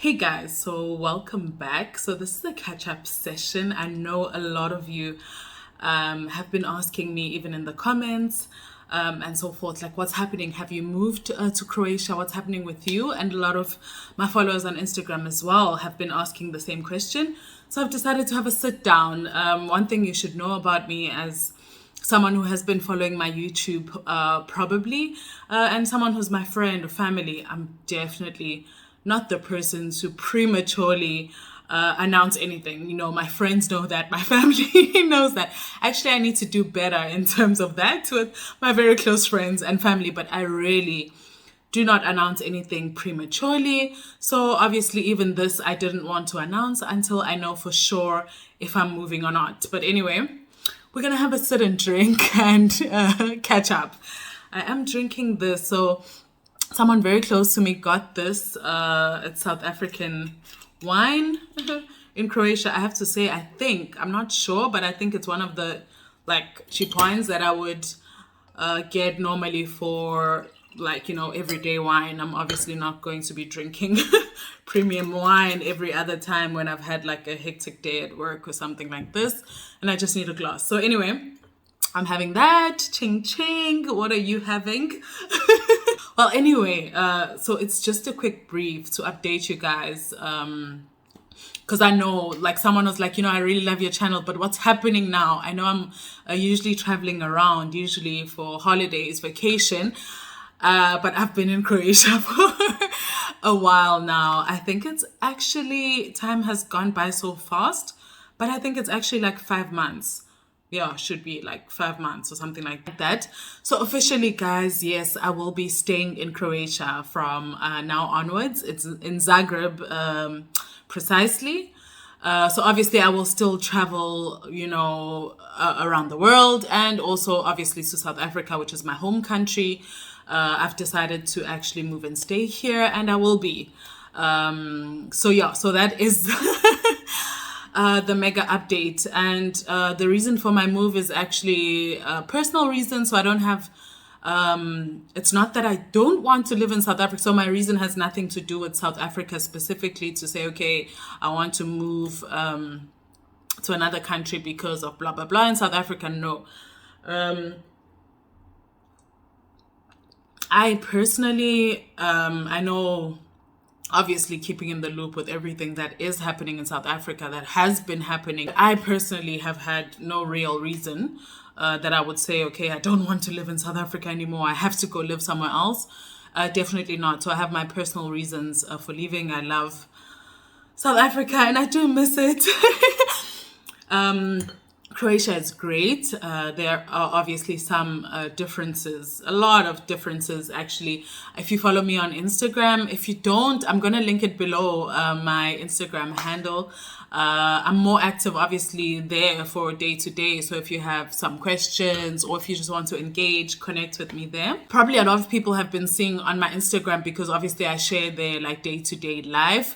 Hey guys, so welcome back. So this is a catch-up session. I know a lot of you have been asking me, even in the comments and so forth, like what's happening? Have you moved to Croatia? What's happening with you? And a lot of my followers on Instagram as well have been asking the same question. So I've decided to have a sit down. One thing you should know about me as someone who has been following my YouTube probably, and someone who's my friend or family, I'm definitely not the person to prematurely announce anything. You know, my friends know that, my family knows that. Actually, I need to do better in terms of that with my very close friends and family, but I really do not announce anything prematurely. So obviously, even this, I didn't want to announce until I know for sure if I'm moving or not. But anyway, we're gonna have a sit and drink and catch up. I am drinking this, so someone very close to me got this. It's South African wine in Croatia. I have to say, I'm not sure, but I think it's one of the cheap wines that I would get normally for everyday wine. I'm obviously not going to be drinking premium wine every other time when I've had like a hectic day at work or something like this and I just need a glass. So anyway, I'm having that. Ching ching. What are you having? Well, anyway, so it's just a quick brief to update you guys. Because I know, like, someone was like, I really love your channel, but what's happening now? I know I'm usually traveling around, usually for holidays, vacation. But I've been in Croatia for a while now. I think it's actually, time has gone by so fast, but I think it's actually like 5 months. Yeah, should be like 5 months or something like that. So officially, guys, yes, I will be staying in Croatia from now onwards. It's in Zagreb, precisely. So obviously I will still travel, around the world and also obviously to South Africa, which is my home country. I've decided to actually move and stay here and I will be. So that is the mega update. And the reason for my move is actually a personal reason. So I don't have, it's not that I don't want to live in South Africa. So my reason has nothing to do with South Africa specifically to say, okay, I want to move to another country because of blah, blah, blah in South Africa. No. I personally, I know, obviously keeping in the loop with everything that is happening in South Africa, that has been happening. I personally have had no real reason that I would say, okay, I don't want to live in South Africa anymore. I have to go live somewhere else. Definitely not. So I have my personal reasons for leaving. I love South Africa and I do miss it. Croatia is great. There are obviously some differences, a lot of differences actually. If you follow me on Instagram, if you don't, I'm going to link it below my Instagram handle. I'm more active obviously there for day to day. So if you have some questions or if you just want to engage, connect with me there. Probably a lot of people have been seeing on my Instagram because obviously I share there like day to day life.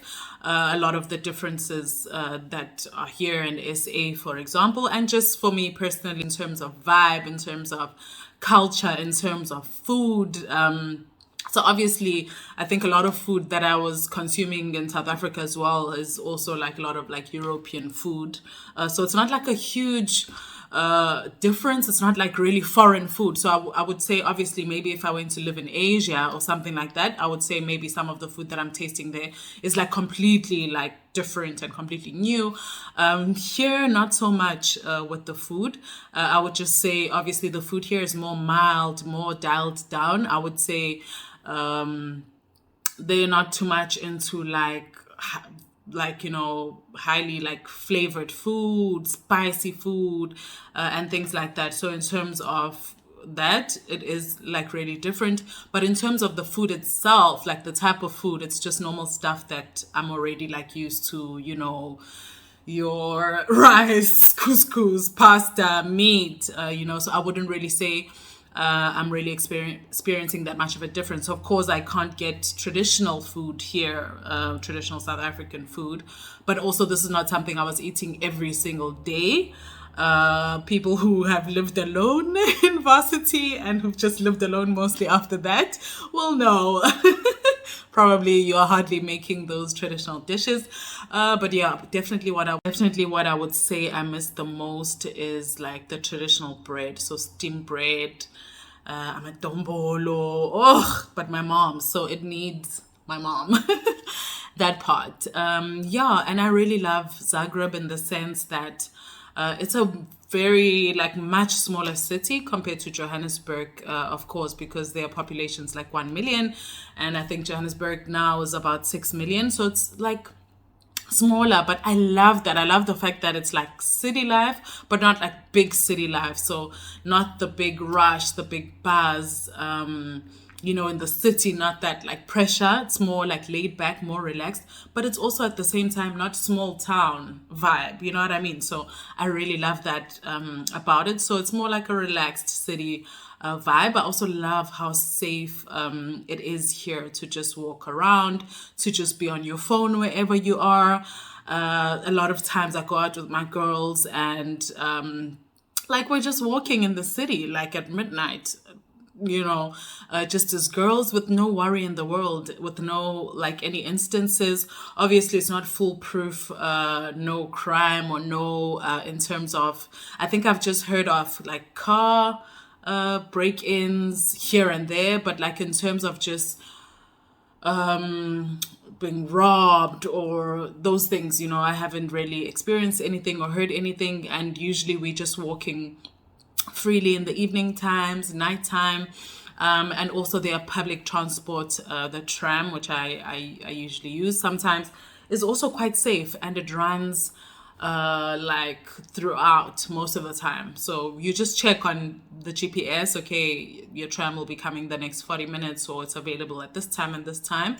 A lot of the differences that are here in SA, for example, and just for me personally, in terms of vibe, in terms of culture, in terms of food. So obviously, I think a lot of food that I was consuming in South Africa as well is also like a lot of like European food. So it's not like a huge difference. It's not like really foreign food. So I would say obviously maybe if I went to live in Asia or something like that, I would say maybe some of the food that I'm tasting there is like completely like different and completely new. Here, not so much with the food. I would just say obviously the food here is more mild, more dialed down. I would say they're not too much into highly like flavored food, spicy food, and things like that. So in terms of that, it is like really different. But in terms of the food itself, like the type of food, it's just normal stuff that I'm already like used to, your rice, couscous, pasta, meat, so I wouldn't really say I'm really experiencing that much of a difference. So of course, I can't get traditional food here, traditional South African food, but also this is not something I was eating every single day. People who have lived alone in varsity and who've just lived alone mostly after that will know probably you are hardly making those traditional dishes. But yeah, definitely what I would say I miss the most is like the traditional bread. So steamed bread, amadombolo. Oh, but my mom, so it needs my mom. That part. Yeah, and I really love Zagreb in the sense that it's a very like much smaller city compared to Johannesburg, of course, because their population's like 1 million, and I think Johannesburg now is about 6 million. So it's like smaller, but I love that. I love the fact that it's like city life, but not like big city life. So not the big rush, the big buzz, in the city, not that like pressure. It's more like laid back, more relaxed, but it's also at the same time not small town vibe. You know what I mean? So I really love that about it. So it's more like a relaxed city vibe. I also love how safe it is here to just walk around, to just be on your phone wherever you are. A lot of times I go out with my girls and like we're just walking in the city, like at midnight, just as girls with no worry in the world, with no like any instances. Obviously, it's not foolproof, no crime or no, in terms of, I think I've just heard of like car break-ins here and there, but like in terms of just being robbed or those things, I haven't really experienced anything or heard anything. And usually we just walking freely in the evening times, nighttime, and also their public transport, the tram, which I usually use sometimes, is also quite safe, and it runs like throughout most of the time. So you just check on the GPS, okay, your tram will be coming the next 40 minutes, or it's available at this time and this time.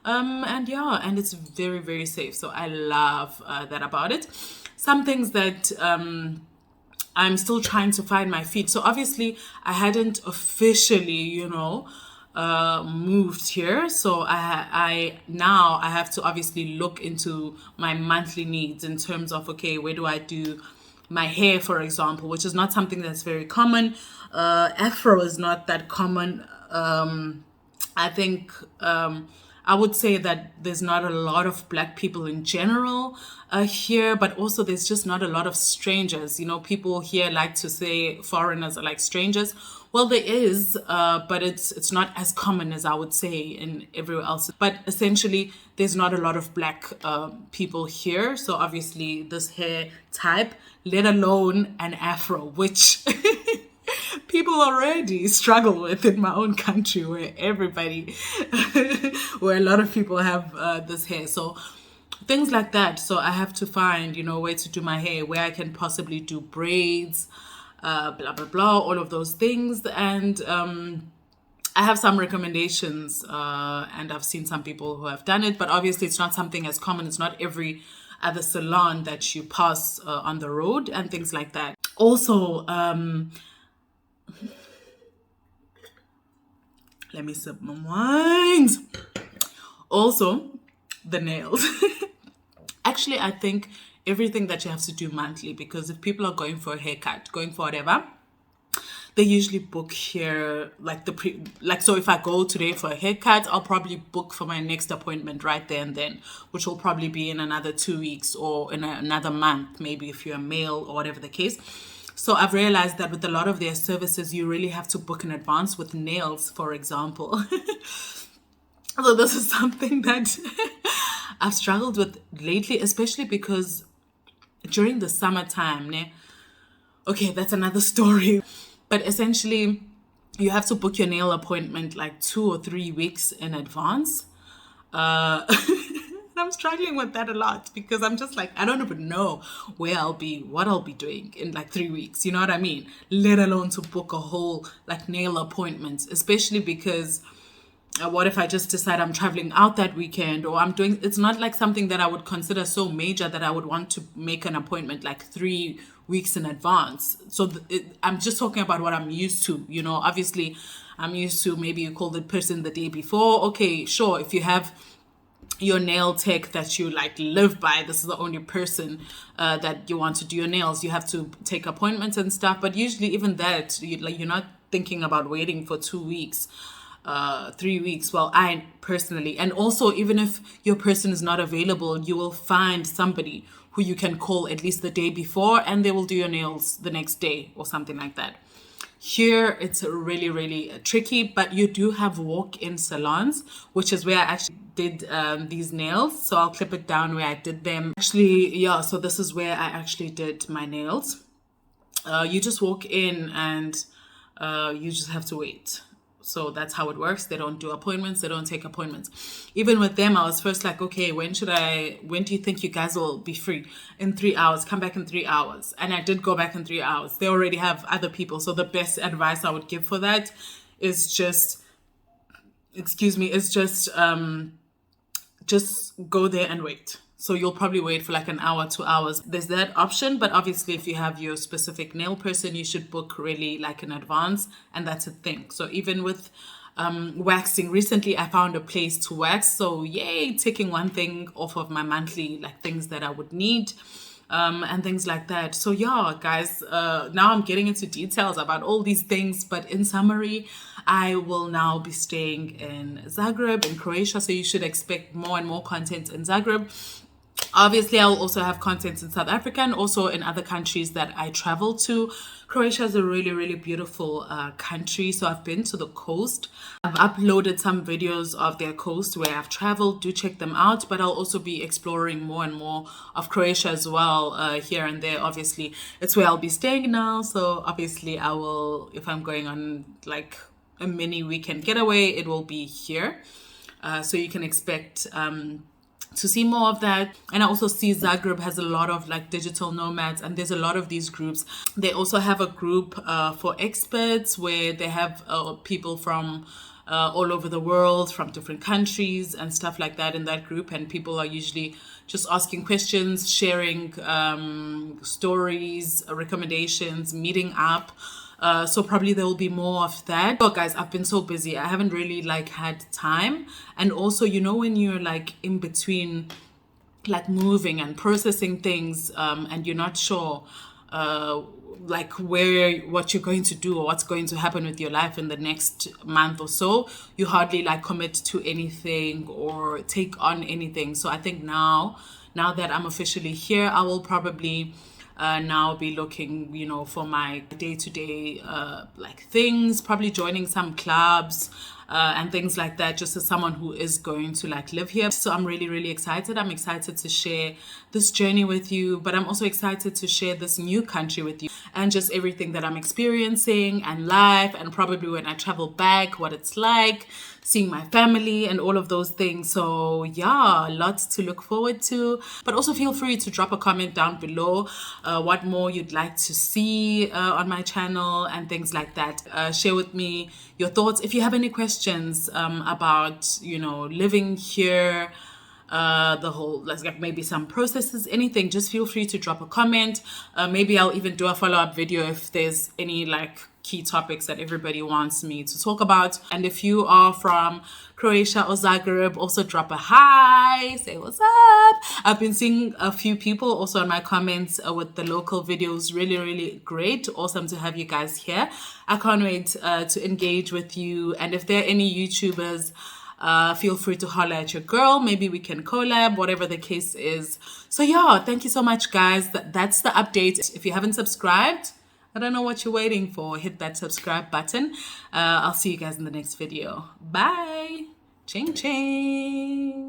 And yeah, and it's very, very safe. So I love that about it. Some things that I'm still trying to find my feet. So obviously I hadn't officially, moved here. So I now I have to obviously look into my monthly needs in terms of, okay, where do I do my hair, for example, which is not something that's very common. Afro is not that common. I think I would say that there's not a lot of Black people in general here, but also there's just not a lot of strangers. People here like to say foreigners are like strangers. Well, there is, but it's not as common as I would say in everywhere else. But essentially, there's not a lot of Black people here. So obviously, this hair type, let alone an Afro, which people already struggle with in my own country, where where a lot of people have this hair. So things like that. So I have to find, where to do my hair, where I can possibly do braids, blah, blah, blah, all of those things. And I have some recommendations, and I've seen some people who have done it, but obviously it's not something as common. It's not every other salon that you pass on the road and things like that. Also, let me sip my wines. Also, the nails. Actually, I think everything that you have to do monthly, because if people are going for a haircut, going for whatever, they usually book here so if I go today for a haircut, I'll probably book for my next appointment right there and then, which will probably be in another 2 weeks or in another month, maybe if you're a male or whatever the case. So I've realized that with a lot of their services, you really have to book in advance with nails, for example. So this is something that I've struggled with lately, especially because during the summertime, okay, that's another story. But essentially, you have to book your nail appointment like 2 or 3 weeks in advance. I'm struggling with that a lot because I'm just like, I don't even know what I'll be doing in like 3 weeks. You know what I mean? Let alone to book a whole like nail appointment, especially because what if I just decide I'm traveling out that weekend, or it's not like something that I would consider so major that I would want to make an appointment like 3 weeks in advance. So I'm just talking about what I'm used to, obviously I'm used to, maybe you call the person the day before. Okay, sure. If you have your nail tech that you like live by, this is the only person that you want to do your nails, you have to take appointments and stuff. But usually even that, you're not thinking about waiting for 2 weeks. 3 weeks. Well, I personally, and also even if your person is not available, you will find somebody who you can call at least the day before, and they will do your nails the next day or something like that. Here, it's really, really tricky, but you do have walk-in salons, which is where I actually did these nails. So I'll clip it down where I did them. Actually, yeah, so this is where I actually did my nails. You just walk in and you just have to wait. So that's how it works. They don't do appointments. They don't take appointments. Even with them, I was first like, okay, when do you think you guys will be free? In 3 hours, come back in 3 hours. And I did go back in 3 hours. They already have other people. So the best advice I would give for that is just go there and wait. So you'll probably wait for like an hour, 2 hours. There's that option, but obviously if you have your specific nail person, you should book really like in advance, and that's a thing. So even with waxing, recently I found a place to wax. So yay, taking one thing off of my monthly like things that I would need. And things like that. So yeah, guys, now I'm getting into details about all these things, but in summary, I will now be staying in Zagreb in Croatia, so you should expect more and more content in Zagreb. Obviously, I'll also have content in South Africa and also in other countries that I travel to. Croatia is a really, really beautiful country. So I've been to the coast. I've uploaded some videos of their coast where I've traveled. Do check them out. But I'll also be exploring more and more of Croatia as well here and there. Obviously, it's where I'll be staying now. So obviously, I will, if I'm going on like a mini weekend getaway, it will be here. So you can expect to see more of that. And I also see Zagreb has a lot of like digital nomads, and there's a lot of these groups. They also have a group for experts where they have people from all over the world, from different countries and stuff like that in that group. And people are usually just asking questions, sharing stories, recommendations, meeting up. So probably there will be more of that. But guys, I've been so busy. I haven't really like had time. And also, you know, when you're like in between like moving and processing things and you're not sure like what you're going to do or what's going to happen with your life in the next month or so, you hardly like commit to anything or take on anything. So I think now that I'm officially here, I will probably now be looking, you know, for my day-to-day like things, probably joining some clubs and things like that, just as someone who is going to like live here. So I'm really, really excited. I'm excited to share this journey with you, but I'm also excited to share this new country with you and just everything that I'm experiencing and life, and probably when I travel back, what it's like, seeing my family and all of those things. So yeah, lots to look forward to. But also feel free to drop a comment down below what more you'd like to see on my channel and things like that. Share with me your thoughts. If you have any questions about, you know, living here, the whole, let's get maybe some processes, anything, just feel free to drop a comment. Maybe I'll even do a follow-up video if there's any like key topics that everybody wants me to talk about. And if you are from Croatia or Zagreb, also drop a hi, say what's up. I've been seeing a few people also in my comments with the local videos. Really, really great. Awesome to have you guys here. I can't wait to engage with you. And if there are any YouTubers, feel free to holler at your girl. Maybe we can collab, whatever the case is. So yeah, thank you so much, guys. That's the update. If you haven't subscribed, I don't know what you're waiting for. Hit that subscribe button. I'll see you guys in the next video. Bye. Ching ching.